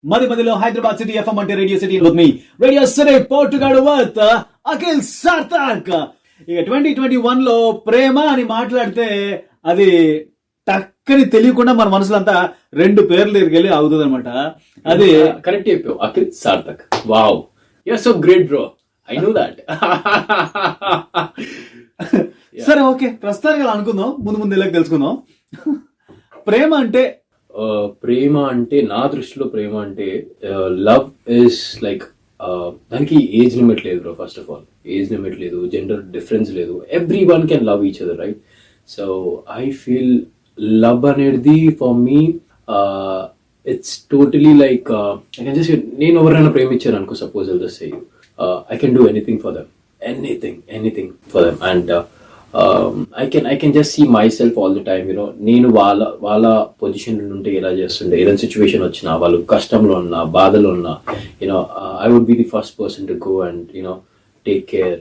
మదిలో Hyderabad city FM అంటే radio city with మీ రేడియో సిటీ పోర్టుగాడు వర్త్ అఖిల్ సార్థక్. ఇక 2021 లో ప్రేమ అని మాట్లాడితే అది టక్కని తెలియకుండా మన మనసులో అంతా రెండు పేర్లు దగ్గరికి అవుతుంది అనమాట. అది కరెక్ట్ చెప్పావు, Akhil Sarthak. Wow, you're so great bro, I know that. సరే, ఓకే, ప్రస్తుతానికి అలా అనుకుందాం, ముందు ముందు ఇలా తెలుసుకుందాం. ప్రేమ అంటే నా దృష్టిలో ప్రేమ అంటే లవ్ ఇస్ లైక్ దానికి ఏజ్ లిమిట్ లేదు bro. First of all age limit లేదు, జెండర్ డిఫరెన్స్ లేదు, everyone can love each other, right? So I feel love అనేది for me it's totally like I can just, నేను ఎవరైనా ప్రేమించాను అనుకో, suppose I'll just say you, I can do anything for them, anything for them. And I can just see myself all the time, you know. నేను వాళ్ళ position ఉంటే ఎలా చేస్తుండే, ఏదైనా సిచ్యువేషన్ వచ్చినా, వాళ్ళు కష్టంలో ఉన్నా, బాధలో ఉన్నా, you know, I would be the first person to go and you know take care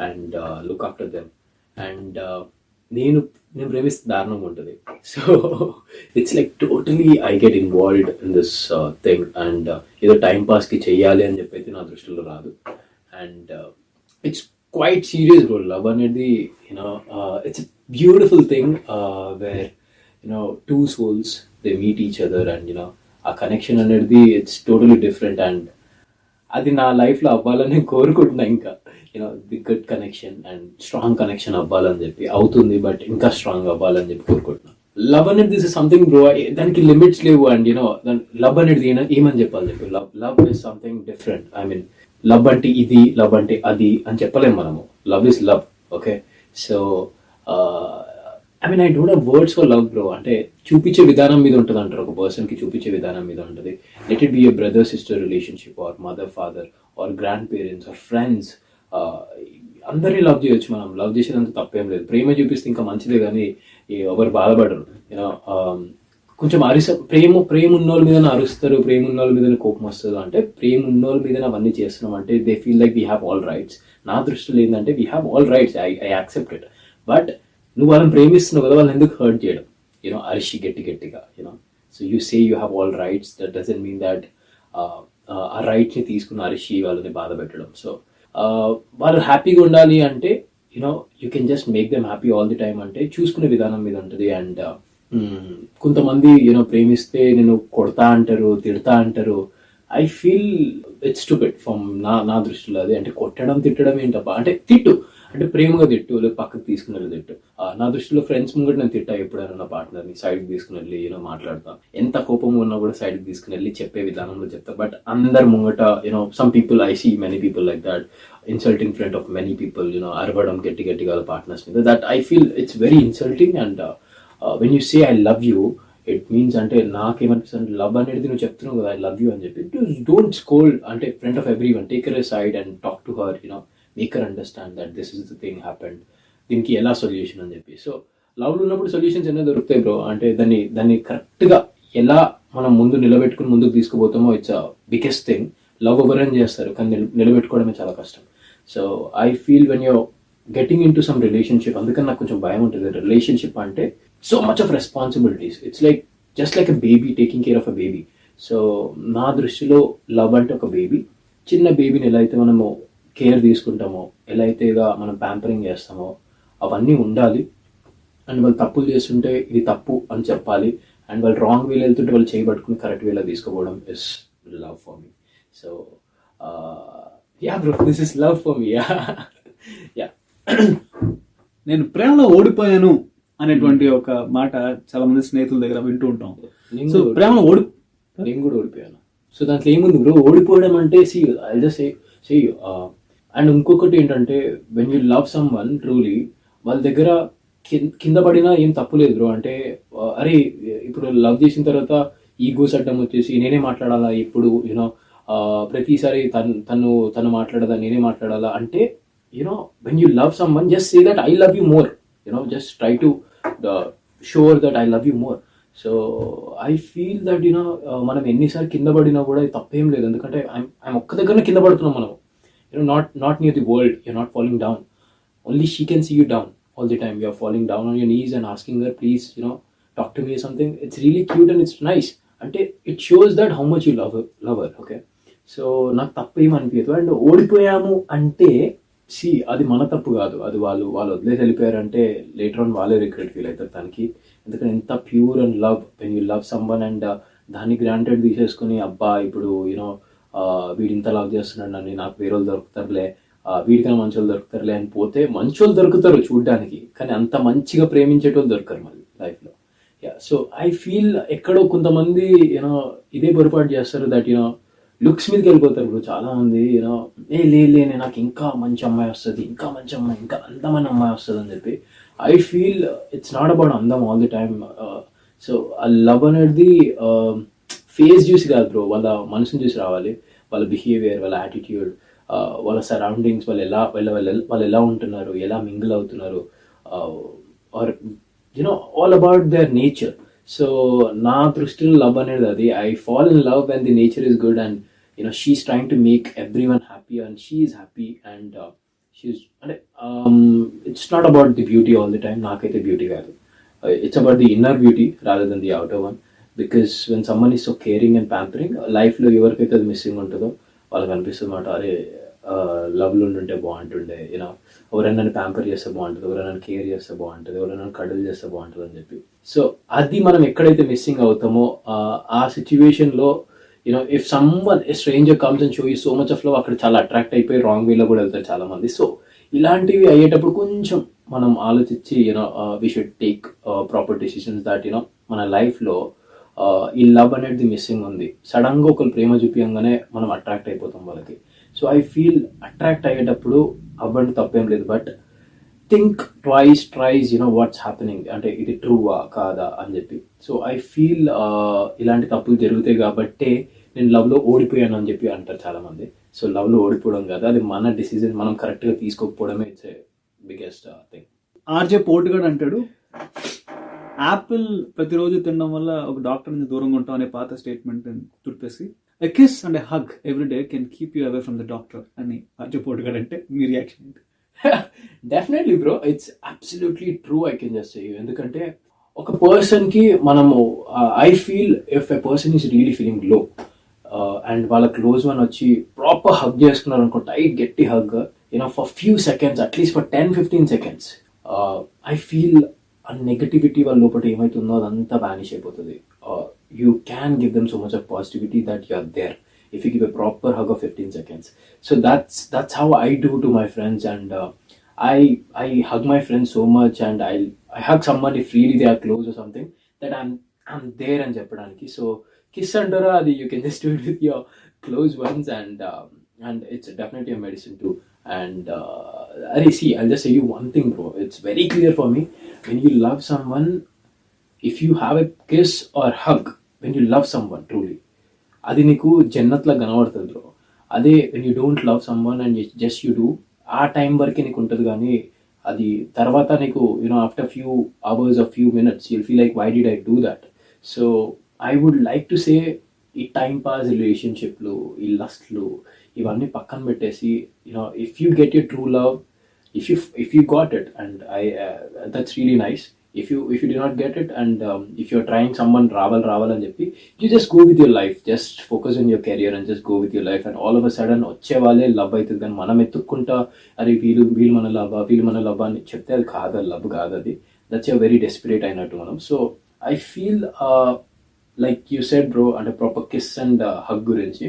and look after them. And నేను ప్రేమిస్తే దారుణంగా ఉంటుంది. So it's like totally I get involved in this thing. And ఏదో టైం పాస్కి చెయ్యాలి అని చెప్పైతే నా దృష్టిలో రాదు. And it's quite serious bro. Love అనేది, you know, it's a beautiful thing where, you know, two souls, they meet each other and, you know, ఆ కనెక్షన్ అనేది it's totally different. And అది నా లైఫ్లో అవ్వాలని కోరుకుంటున్నా. ఇంకా, you know, the good connection and strong connection అవ్వాలని చెప్పి, అవుతుంది, బట్ ఇంకా స్ట్రాంగ్ అవ్వాలని చెప్పి కోరుకుంటున్నా. లవ్ అనేది దిస్ ఇస్ సంథింగ్ బ్రో, దానికి లిమిట్స్ లేవు. అండ్ యూనో, లవ్ అనేది ఏమని చెప్పాలి చెప్పి, love is something different. I mean, love అంటే ఇది, లవ్ అంటే అది అని చెప్పలేము మనము. Love is love, okay? So I mean, I don't have words for love bro. అంటే చూపించే విధానం మీద ఉంటుంది అంటారు, ఒక పర్సన్కి చూపించే విధానం మీద ఉంటుంది. Let it be a brother sister relationship, or mother father, or grand parents, or friends. అందరినీ లవ్ చేయొచ్చు మనం, లవ్ చేసేదంత తప్పేం లేదు. ప్రేమ చూపిస్తే ఇంకా మంచిదే, కానీ ఎవరు బాధపడరు. యూనో, కొంచెం ప్రేమ ఉన్నోళ్ళ మీద అరుస్తారు, ప్రేమ ఉన్నోళ్ళ మీద కోపం వస్తుంది. అంటే ప్రేమ ఉన్నోళ్ళ మీద అవన్నీ చేస్తున్నాం అంటే they feel like we have all rights. నా దృష్టిలో ఏంటంటే we have all rights, I accept it. But నువ్వు వాళ్ళని ప్రేమిస్తున్నావు కదా, వాళ్ళని ఎందుకు హర్ట్ చేయడం? యూనో, అరిషి గట్టిగా, you know. So you say you have all rights, that doesn't mean that ఆ రైట్స్ని తీసుకున్న అరిషి వాళ్ళని బాధ పెట్టడం. సో వాళ్ళు హ్యాపీగా ఉండాలి అంటే, you know, you can just make them happy all the time. అంటే చూసుకునే విధానం మీద ఉంటుంది. అండ్ కొంతమంది, యూనో, ప్రేమిస్తే నేను కొడతా అంటారు, తిడతా అంటారు. I feel it's stupid from నా దృష్టిలో. అది అంటే కొట్టడం తిట్టడం ఏంటబ్బా? అంటే తిట్టు, అంటే ప్రేమగా తిట్టు, లేదా పక్కకు తీసుకుని వెళ్ళి తిట్టు. నా దృష్టిలో ఫ్రెండ్స్ ముంగట నేను తిట్టా ఎప్పుడైనా నా పార్ట్నర్ని సైడ్కి తీసుకుని వెళ్ళి, యూనో, మాట్లాడతా. ఎంత కోపంగా ఉన్నా కూడా సైడ్కి తీసుకుని వెళ్ళి చెప్పే విధానంలో చెప్తా. బట్ అందరు ముంగట, you know, some people, I see many people like that, insulting front of many people, you know, అరవడం గట్టిగా పార్ట్నర్స్ మీద. That I feel it's very insulting. And when you say I love you, it means అంటే నాకేమనిపిస్తుంది, love అనేది నువ్వు చెప్తున్నావు కదా, I love you అని చెప్పి, డోంట్ స్కోల్డ్ అంటే front of every one. Take her side and talk to her, you know, make her understand that this is the thing happened, దీనికి ఎలా సొల్యూషన్ అని చెప్పి. సో లవ్లో ఉన్నప్పుడు సొల్యూషన్స్ ఎన్నో దొరుకుతాయి బ్రో. అంటే దాన్ని కరెక్ట్గా ఎలా మనం ముందు నిలబెట్టుకుని ముందుకు తీసుకుపోతామో, it's a biggest thing. Love ఎవరైనా చేస్తారు, కానీ నిలబెట్టుకోవడమే చాలా కష్టం. So I feel when you're getting into some relationship, అందుకని నాకు కొంచెం భయం ఉంటుంది. రిలేషన్షిప్ అంటే so much of responsibilities. It's like just like a baby, taking care of a baby. So నా దృష్టిలో లవ్ అంటే ఒక బేబీ. చిన్న బేబీని ఎలా అయితే మనము కేర్ తీసుకుంటామో, ఎలా అయితే మనం ప్యాంపరింగ్ చేస్తామో, అవన్నీ ఉండాలి. అండ్ వాళ్ళు తప్పులు చేస్తుంటే ఇది తప్పు అని చెప్పాలి. అండ్ వాళ్ళు రాంగ్ వేలో వెళ్తుంటే వాళ్ళు చేయబట్టుకుని కరెక్ట్ వేలో తీసుకోవడం is love for me. So yeah bro, this is love for me. Yeah, నేను ప్రేమలో ఓడిపోయాను అనేటువంటి ఒక మాట చాలా మంది స్నేహితుల దగ్గర వింటూ ఉంటాం. సో ప్రేమలో నేను కూడా ఓడిపోయాను. సో దాంట్లో ఏముంది బ్రో, ఓడిపోవడం అంటే ఐ జస్ట్ సే అండ్ ఇంకొకటి ఏంటంటే, when you love some one truly, వాళ్ళ దగ్గర కింద పడినా ఏం తప్పు లేదు బ్రో. అంటే అరే, ఇప్పుడు లవ్ చేసిన తర్వాత ఈగోస్ అడ్డం వచ్చేసి నేనే మాట్లాడాలా ఇప్పుడు, యూనో, ప్రతిసారి తను మాట్లాడదా, నేనే మాట్లాడాలా అంటే, you know, when you love someone, just say that I love you more. You know, just try to show that I love you more. So I feel that, you know, మనం ఎన్నిసార్లు కింద పడినా కూడా తప్పేం లేదు. ఎందుకంటే ఐఎమ్ ఒక్క దగ్గరనే కింద పడుతున్నాం మనం. You know, not near the world, you're not falling down. Only she can see you down all the time. You're falling down on your knees and asking her, please, you know, talk to me or something. It's really cute and it's nice. అంటే it shows that how much you lover. Okay, so నాకు తప్పు ఏమనిపించదు. And ఓడిపోయాము అంటే అది మన తప్పు కాదు, అది వాళ్ళు వదిలేసి వెళ్ళిపోయారంటే లేటర్ ఆన్ వాళ్ళే రిగ్రెట్ ఫీల్ అవుతారు దానికి. ఎందుకంటే ఎంత pure and love, when you love someone and దాన్ని గ్రాంటెడ్ తీసేసుకుని అబ్బా ఇప్పుడు యూనో వీడు ఇంత లవ్ చేస్తున్నాడు నన్ను, నాకు వేరే వాళ్ళు దొరుకుతారులే, వీడికైనా మంచి వాళ్ళు దొరుకుతారులే అని పోతే మంచి వాళ్ళు దొరుకుతారు చూడ్డానికి, కానీ అంత మంచిగా ప్రేమించేటోళ్ళు దొరకరు మళ్ళీ లైఫ్లో. యా, సో ఐ ఫీల్ ఎక్కడో కొంతమంది యూనో ఇదే పొరపాటు చేస్తారు, దట్ యూనో లుక్స్ మీదకి వెళ్ళిపోతారు. ఇప్పుడు చాలా మంది యూనో లే నాకు ఇంకా మంచి అమ్మాయి వస్తుంది, ఇంకా మంచి అమ్మాయి, ఇంకా అందమైన అమ్మాయి వస్తుంది అని చెప్పి. I feel it's not about అందం ఆల్ ది టైమ్. సో ఆ లవ్ అనేది ఫేస్ చూసి కాదు బ్రో, వాళ్ళ మనసుని చూసి రావాలి. వాళ్ళ బిహేవియర్, వాళ్ళ యాటిట్యూడ్, వాళ్ళ సరౌండింగ్స్, వాళ్ళు ఎలా ఉంటున్నారు, ఎలా మింగిల్ అవుతున్నారు, or you know all about their nature. So నా దృష్టిలో లవ్ అనేది అది. I fall in love when the nature is good and you know she's trying to make everyone happy and she's happy and she's అంటే it's not about the beauty all the time. నాకైతే beauty కాదు, it's about the inner beauty rather than the outer one. Because when someone is so caring and pampering, లైఫ్లో ఎవరికైతే అది missing ఉంటుందో వాళ్ళకి అనిపిస్తుంది మాట, అరే లవ్లో ఉంటే బాగుంటుండే, యూనో ఎవరైనా నన్ను ప్యాంపర్ చేస్తే బాగుంటుంది, ఎవరైనా కేర్ చేస్తే బాగుంటుంది, ఎవరైనా కడులు చేస్తే బాగుంటుంది అని చెప్పి. సో అది మనం ఎక్కడైతే మిస్సింగ్ అవుతామో ఆ సిచ్యువేషన్లో you know if someone A stranger comes and show you so much of love, అక్కడ చాలా అట్రాక్ట్ అయిపోయి రాంగ్ వేలో కూడా వెళ్తారు చాలా మంది. సో ఇలాంటివి అయ్యేటప్పుడు కొంచెం మనం ఆలోచించి you know we should take proper decisions that you know మన లైఫ్లో ఈ లవ్ అనేది మిస్సింగ్ ఉంది. సడన్గా ఒకరు ప్రేమ చూపించగానే మనం అట్రాక్ట్ అయిపోతాం వాళ్ళకి. సో ఐ ఫీల్ అట్రాక్ట్ అయ్యేటప్పుడు అవ్వండి తప్పేం లేదు, but think twice you know what's happening, అంటే ఇది ట్రూవా కాదా అని చెప్పి. సో ఐ ఫీల్ ఇలాంటి తప్పులు జరుగుతాయి కాబట్టే నేను లవ్లో ఓడిపోయాను అని చెప్పి అంటారు చాలామంది. సో లవ్లో ఓడిపోవడం కాదు, అది మన డిసిజన్, మనం కరెక్ట్గా తీసుకోకపోవడమే it's a biggest thing. RJ పోర్టుగాడు అంటాడు, యాపిల్ ప్రతిరోజు తినడం వల్ల ఒక డాక్టర్ నుంచి దూరంగా ఉంటాం అనే పాత స్టేట్మెంట్ తుడిపేసి a kiss and a hug every day can keep you away from the doctor అని ఆర్జే పోర్టుగాడు అంటే మీ రియాక్షన్ ఏంటి? Definitely bro, it's absolutely true. I can just say you. ఎందుకంటే ఒక పర్సన్కి మనము I feel if a person is really feeling low and వాళ్ళ క్లోజ్ వన్ వచ్చి ప్రాపర్ హగ్ చేసుకున్నారు అనుకో, టైట్ గట్టి hug you know for few seconds, at least for 10-15 seconds, I feel ఆ నెగటివిటీ వాళ్ళ లోపల ఏమైతుందో అదంతా వ్యానిష్ అయిపోతుంది. You can give them so much of positivity that you are there if you give a proper hug of 15 seconds. So that's how I do to my friends, and I hug my friends so much, and I hug someone if really they are close or something, that I'm there and చెప్పడానికి. So kiss అంటారా, అది you can just do it with your close ones, and it's definitely a medicine too. And see, I'll just say you one thing bro, it's very clear for me, when you love someone, if you have a kiss or hug when you love someone truly, అది నీకు జన్నత్లా కనబడుతుంది bro. అదే when you don't love someone and just you do, ఆ time వరకే నీకు ఉంటుంది, కానీ అది తర్వాత నీకు you know after few hours or few minutes you'll feel like why did I do that. So I would like to say, ఈ time pass రిలేషన్షిప్లు, ఈ లస్ట్లు ఇవన్నీ పక్కన పెట్టేసి you know if you get your true love, if you got it, and that's really nice. If you do not get it, and if you're trying someone raval అని చెప్పి, you just go with your life, just focus on your career and just go with your life, and all of a sudden వచ్చే వాళ్ళే love అవుతుంది. కానీ మనం ఎత్తుక్కుంటా అరే వీళ్ళు మన లవ్ అని చెప్తే అది కాదు, లవ్ కాదు అది, దట్స్ ఎ వెరీ డెస్పరేట్ అయినట్టు మనం. So I feel like you said bro, అంటే ప్రాపర్ కిస్ అండ్ హగ్ గురించి,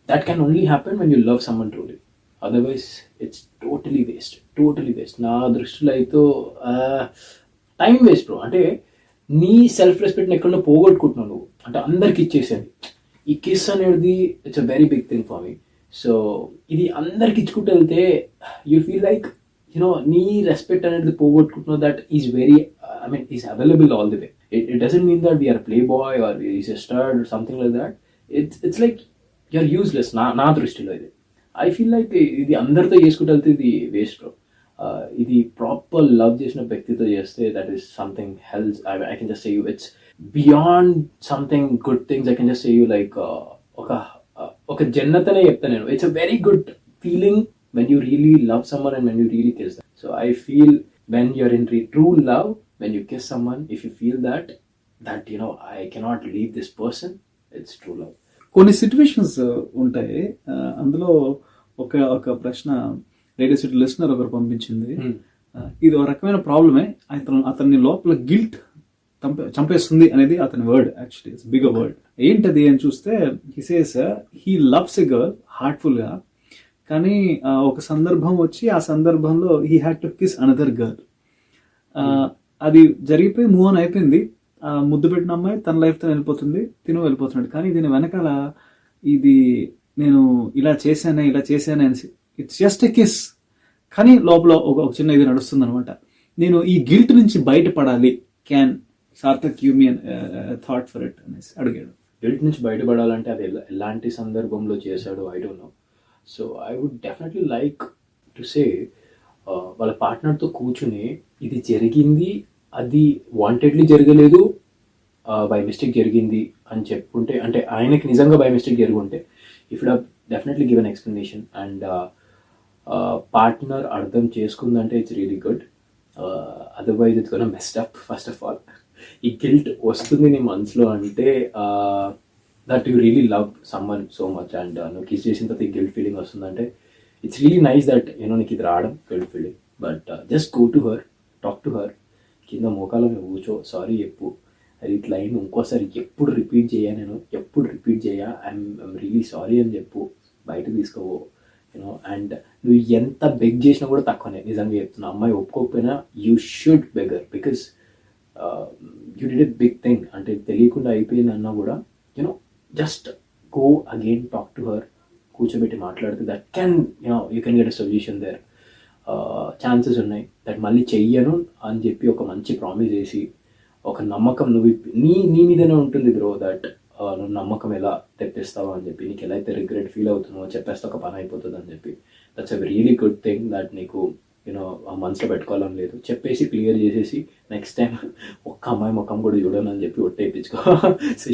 that can only happen when you love someone truly. Otherwise it's totally waste నా దృష్టిలో అయితే. టైం వేస్ట్ బ్రో, అంటే నీ self రెస్పెక్ట్ని ఎక్కడో పోగొట్టుకుంటున్నావు నువ్వు, అంటే అందరికి ఇచ్చేసేది. ఈ కిస్ అనేది it's a very big thing for me. So ఇది అందరికి ఇచ్చుకుంటూ వెళ్తే యూ ఫీల్ లైక్ యునో నీ రెస్పెక్ట్ అనేది పోగొట్టుకుంటున్నావు, that is very is available all the way. It doesn't mean that we are a playboy or he's a stud or something like that. It's like you're useless. నా దృష్టిలో ఇది. I feel like ఇది అందరితో చేసుకుంటూ వెళ్తే ఇది waste bro. ఇది proper love చేసిన వ్యక్తితో చేస్తే that is something heals. I can just say you it's beyond something good things. I can just say you like ఒక జన్నత్ అనే చెప్తాను నేను. It's a very good feeling when you really love someone and when you really kiss them. So I feel when you're in true love, when you kiss someone, if you feel that, that I cannot leave this person, it's true love. కొన్ని situations ఉంటాయి. అందులో ఒక ఒక ప్రశ్న radio city listener ఒకరు పంపించింది. ఇది ఒక రకమైన ప్రాబ్లమే. అతన్ని లోపల గిల్ట్ చంపేస్తుంది అనేది అతని word. Actually it's big word. ఏంటది అని చూస్తే he says he loves a girl heartful గా, కానీ ఒక సందర్భం వచ్చి ఆ సందర్భంలో he had to kiss another girl. అది జరిగిపోయి మూవ్ ఆన్ అయిపోయింది. ముద్దు పెట్టిన అమ్మాయి తన లైఫ్తో వెళ్ళిపోతుంది, తిను వెళ్ళిపోతున్నాడు. కానీ దీని వెనకాల ఇది నేను ఇలా చేశానే అని ఇట్స్ జస్ట్ ఎ కిస్, కానీ లోపల ఒక చిన్న ఇది నడుస్తుంది అనమాట. నేను ఈ గిల్ట్ నుంచి బయటపడాలి, can Sarthak give me thought for it అనేసి అడిగాడు. గిల్ట్ నుంచి బయటపడాలంటే అది ఎలాంటి సందర్భంలో చేశాడో I don't know. So I would definitely like to say వాళ్ళ పార్ట్నర్తో కూర్చుని ఇది జరిగింది, అది వాంటెడ్లీ జరగలేదు, బై మిస్టేక్ జరిగింది అని చెప్పుకుంటే, అంటే ఆయనకి నిజంగా బై మిస్టేక్ జరుగుంటే if would have definitely given explanation and partner అర్థం చేసుకుందంటే it's really good. Otherwise it's gonna messed up. First of all ఈ గిల్ట్ వస్తుంది నీ మనసులో అంటే that you really love someone so much and నువ్వు కిస్ చేసిన తర్వాత ఈ గిల్ట్ ఫీలింగ్ వస్తుందంటే ఇట్స్ రియలీ నైస్ దట్ నీకు ఇది రావడం guilt feeling. But just go to her, talk to her, కింద మోకాలో నువ్వు కూర్చో, సారీ చెప్పు, అది ఇట్లా అయింది, ఇంకోసారి ఎప్పుడు రిపీట్ చేయ, ఐఎమ్ రియలీ సారీ అని చెప్పు, బయట తీసుకోవో అండ్ నువ్వు ఎంత బెగ్ చేసినా కూడా తక్కువనే. నిజంగా చెప్తున్నా, అమ్మాయి ఒప్పుకోకపోయినా you should beg her because you did a big thing. అంటే తెలియకుండా అయిపోయింది అన్నా కూడా just go again, talk to her, కూర్చోబెట్టి మాట్లాడితే that can you can get a solution there. Chances ఉన్నాయి దట్ మళ్ళీ చెయ్యను అని చెప్పి ఒక మంచి ప్రామిస్ చేసి, ఒక నమ్మకం నువ్వు నీ మీదనే ఉంటుంది బ్రో, దట్ నువ్వు నమ్మకం ఎలా తెప్పిస్తావు అని చెప్పి, నీకు ఎలా అయితే రిగ్రెట్ ఫీల్ అవుతున్నావో చెప్పేస్తే ఒక పని అయిపోతుంది అని చెప్పి, that's a really good thing that నీకు మనసులో పెట్టుకోవాలని లేదు. చెప్పేసి క్లియర్ చేసేసి నెక్స్ట్ టైం ఒక్క అమ్మాయి ముఖం కూడా చూడను అని చెప్పి ఒట్టేయించుకో. So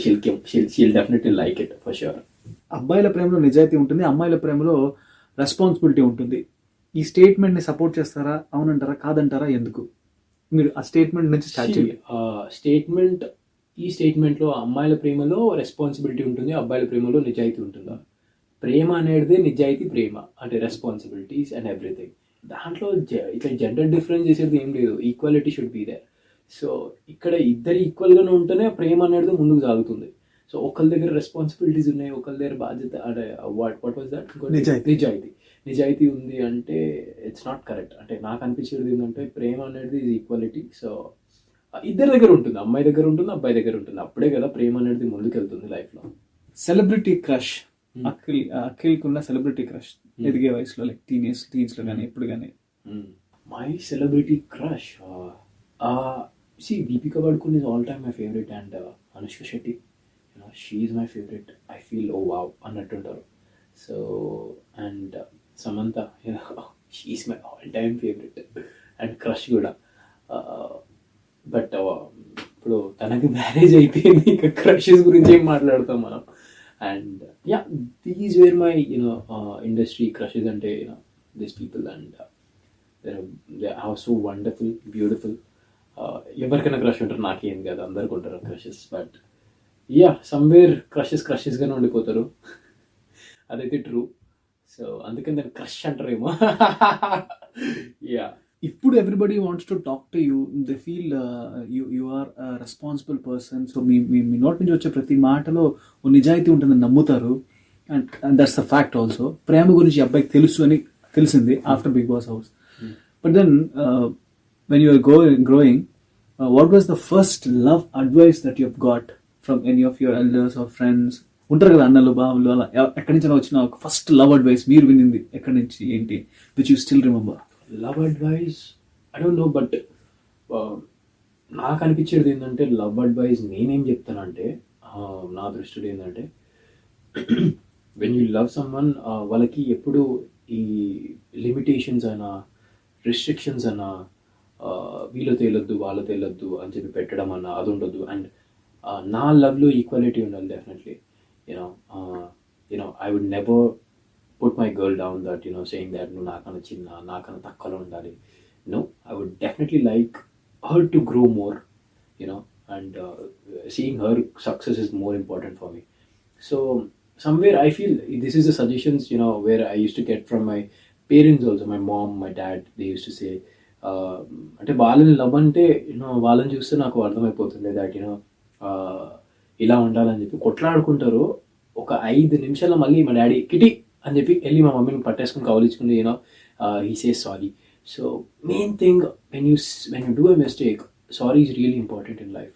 she'll definitely like it for sure. అబ్బాయిల ప్రేమలో నిజాయితీ ఉంటుంది, అమ్మాయిల ప్రేమలో రెస్పాన్సిబిలిటీ ఉంటుంది. ఈ స్టేట్మెంట్ ని సపోర్ట్ చేస్తారా, అవునంటారా, కాదంటారా, ఎందుకు? మీరు ఆ స్టేట్మెంట్ నుంచి స్టార్ట్ చేయండి. ఈ స్టేట్మెంట్లో అమ్మాయిల ప్రేమలో రెస్పాన్సిబిలిటీ ఉంటుంది, అబ్బాయిల ప్రేమలో నిజాయితీ ఉంటుందా? ప్రేమ అనేది నిజాయితీ, ప్రేమ అంటే రెస్పాన్సిబిలిటీస్ అండ్ ఎవ్రీథింగ్. దాంట్లో ఇట్లా జెండర్ డిఫరెన్స్ చేసేది ఏం లేదు, equality should be there. So ఇక్కడ ఇద్దరు ఈక్వల్గానే ఉంటేనే ప్రేమ అనేది ముందుకు సాగుతుంది. సో ఒకళ్ళ దగ్గర రెస్పాన్సిబిలిటీస్ ఉన్నాయి, ఒకళ్ళ దగ్గర బాధ్యత, అంటే వాట్ వాజ్ దట్, నిజాయితీ ఉంది అంటే ఇట్స్ నాట్ కరెక్ట్. అంటే నాకు అనిపించేది ఏంటంటే ప్రేమ అనేది ఈజ్ ఈక్వాలిటీ. సో ఇద్దరి దగ్గర ఉంటుంది, అమ్మాయి దగ్గర ఉంటుంది, అబ్బాయి దగ్గర ఉంటుంది. అప్పుడే కదా ప్రేమ అనేది ముందుకెళ్తుంది లైఫ్లో. సెలబ్రిటీ క్రష్, అఖిల్కి ఉన్న సెలబ్రిటీ క్రష్ ఎదిగే వయసులో, లైక్ టీన్స్ లో కానీ ఎప్పుడు కానీ? My celebrity crush, Deepika Padukone is all time my favourite and Anushka Shetty, she is my favourite. I feel oh wow అన్నట్టుంటారు. So and Samantha, she is my all time favourite and crush కూడా. But ఇప్పుడు తనకి మ్యారేజ్ అయిపోయింది, ఇంకా క్రషెస్ గురించి ఏం మాట్లాడతాం మనం. And yeah, these were my industry crushes అంటే this people and they are so wonderful, beautiful. ఎవరికైనా క్రష్ ఉంటారు, నాకేం కాదు, అందరికి ఉంటారు క్రషెస్. బట్ యా, సమ్వేర్ క్రషెస్గానే ఉండిపోతారు, అదైతే ట్రూ. సో అందుకని దాన్ని క్రష్ అంటారేమో. యా, ఇప్పుడు everybody wants to talk to you, they feel you are responsible person. So మీ నోటి నుంచి వచ్చే ప్రతి మాటలో ఓ నిజాయితీ ఉంటుందని నమ్ముతారు. And that's the fact also. ప్రేమ గురించి అబ్బాయికి తెలిసింది after Bigg Boss house. But then when you are growing, what was the first love advice that you have got from any of your elders or friends? ఉంటారు కదా అన్నలు, బావులు, అలా ఎక్కడి నుంచి వచ్చిన ఒక ఫస్ట్ లవ్ అడ్వైస్ మీరు వినింది ఎక్కడి నుంచి, ఏంటి, which you still remember? Love advice I don't no, but నాకు అనిపించేది ఏంటంటే లవ్ అడ్వైస్ నేనేం చెప్తానంటే, నా దృష్టిలో ఏంటంటే వెన్ యూ లవ్ సమ్వన్, వాళ్ళకి ఎప్పుడు ఈ లిమిటేషన్స్ అయినా రిస్ట్రిక్షన్స్ అన్నా, వీళ్ళతో వెళ్ళొద్దు వాళ్ళతో వెళ్ళొద్దు అని చెప్పి పెట్టడం అన్నా అది ఉండొద్దు. అండ్ నా లవ్లో ఈక్వాలిటీ ఉండాలి definitely. I would never put my girl down that saying that నువ్వు నాకన్నా చిన్న, నాకన్నా తక్కువలో ఉండాలి. I would definitely like her to grow more. and seeing her success is more important for me. So somewhere I feel this is the suggestions, you know, where I used to get from my parents also, my mom, my dad. They used to say, అంటే వాళ్ళని love అంటే you know వాళ్ళని చూస్తే నాకు అర్థమైపోతుంది that you know ఇలా ఉండాలని చెప్పి కొట్లాడుకుంటారు. ఒక 5 నిమిషాల్లో మళ్ళీ మా డాడీ కిటి అని చెప్పి వెళ్ళి మా మమ్మీని పట్టేసుకుని కవలించుకుని you know he says sorry. So main thing when you do a mistake, sorry is really important in life.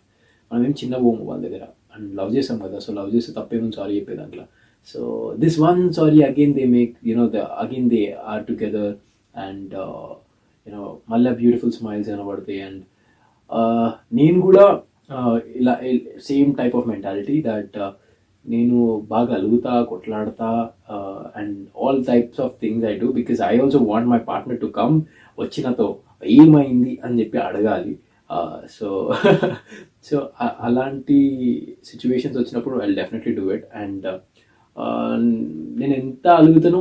మనం ఏం చిన్న పోము వాళ్ళ దగ్గర, అండ్ లవ్ చేస్తాం కదా, సో లవ్ చేస్తే తప్పేమో సారీ చెప్పే దాంట్లో. So this one sorry again they make you know again they are together and you know మళ్ళీ బ్యూటిఫుల్ స్మైల్స్ కనబడతాయి. అండ్ నేను కూడా ఇలా same type of mentality that నేను బాగా అలుగుతా, కొట్లాడతా, and all types of things I do because I also want my partner to come, వచ్చినతో ఏమైంది అని చెప్పి అడగాలి. సో సో అలాంటి సిచ్యువేషన్స్ వచ్చినప్పుడు I definitely do it. And నేను ఎంత అలుగుతానో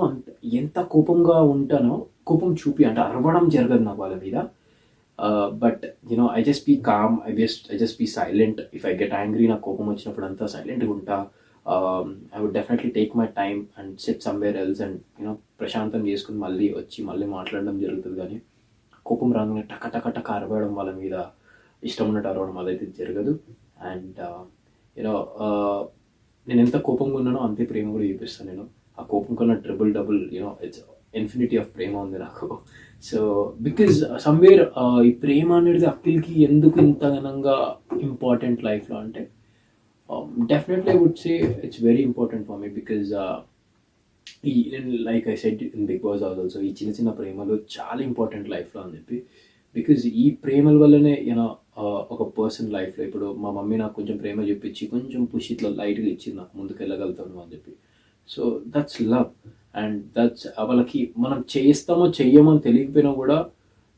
ఎంత కోపంగా ఉంటానో, కోపం చూపి అంటే అరవడం జరగదు నాకు వాళ్ళ మీద. But you know I just be calm, I just be silent. If I get angry, నాకు కోపం వచ్చినప్పుడు అంతా సైలెంట్గా ఉంటా. I would definitely take my time and sit somewhere else and you know ప్రశాంతం చేసుకుని మళ్ళీ వచ్చి మళ్ళీ మాట్లాడడం జరుగుతుంది. కానీ కోపం రాగానే టక టక టక అరవడం వాళ్ళ మీద, ఇష్టం ఉన్నట్టు అరవడం అదైతే జరగదు. అండ్ యూనో నేను ఎంత కోపంగా ఉన్నానో అంతే ప్రేమ కూడా చూపిస్తాను నేను. ఆ కోపం కన్నా triple double you know it's infinity of ప్రేమ ఉంది నాకు. సో బికాజ్ సమ్వేర్ ఈ ప్రేమ అనేది అఖిల్కి ఎందుకు ఇంత ఘనంగా ఇంపార్టెంట్ లైఫ్లో అంటే definitely I would say it's very important for me because ఈ like I said in Bigg Boss house also, ఈ చిన్న చిన్న ప్రేమలు చాలా ఇంపార్టెంట్ లైఫ్లో అని చెప్పి. బికాజ్ ఈ ప్రేమల వల్లనే యూనో ఒక పర్సన్ లైఫ్లో, ఇప్పుడు మా మమ్మీ నాకు కొంచెం ప్రేమ చూపించి కొంచెం పుష్ ఇట్లా లైట్గా ఇచ్చింది నాకు, ముందుకు వెళ్ళగలుగుతాను అని చెప్పి. So that's love. And that's వాళ్ళకి మనం చేస్తామో చెయ్యమో అని తెలియకపోయినా కూడా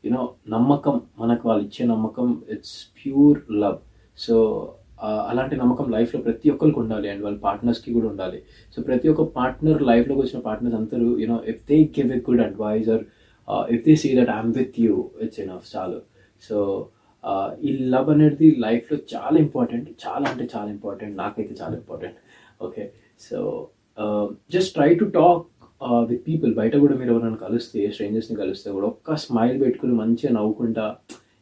యూనో నమ్మకం, మనకు వాళ్ళు ఇచ్చే నమ్మకం, ఇట్స్ ప్యూర్ లవ్. సో అలాంటి నమ్మకం లైఫ్లో ప్రతి ఒక్కరికి ఉండాలి, అండ్ వాళ్ళ పార్ట్నర్స్కి కూడా ఉండాలి. సో ప్రతి ఒక్క పార్ట్నర్, లైఫ్లోకి వచ్చిన పార్ట్నర్స్ అందరూ you know if they give a good advice or if they see that I'm with you, it's enough, చాలు. సో ఈ లవ్ అనేది లైఫ్లో చాలా ఇంపార్టెంట్, చాలా అంటే చాలా ఇంపార్టెంట్, నాకైతే చాలా important. Okay, so just try to talk with people. బయట కూడా మీరు ఎవరైనా కలిస్తే, స్ట్రేంజర్స్ని కలిస్తే కూడా ఒక్క స్మైల్ పెట్టుకుని మంచిగా నవ్వుకుంటా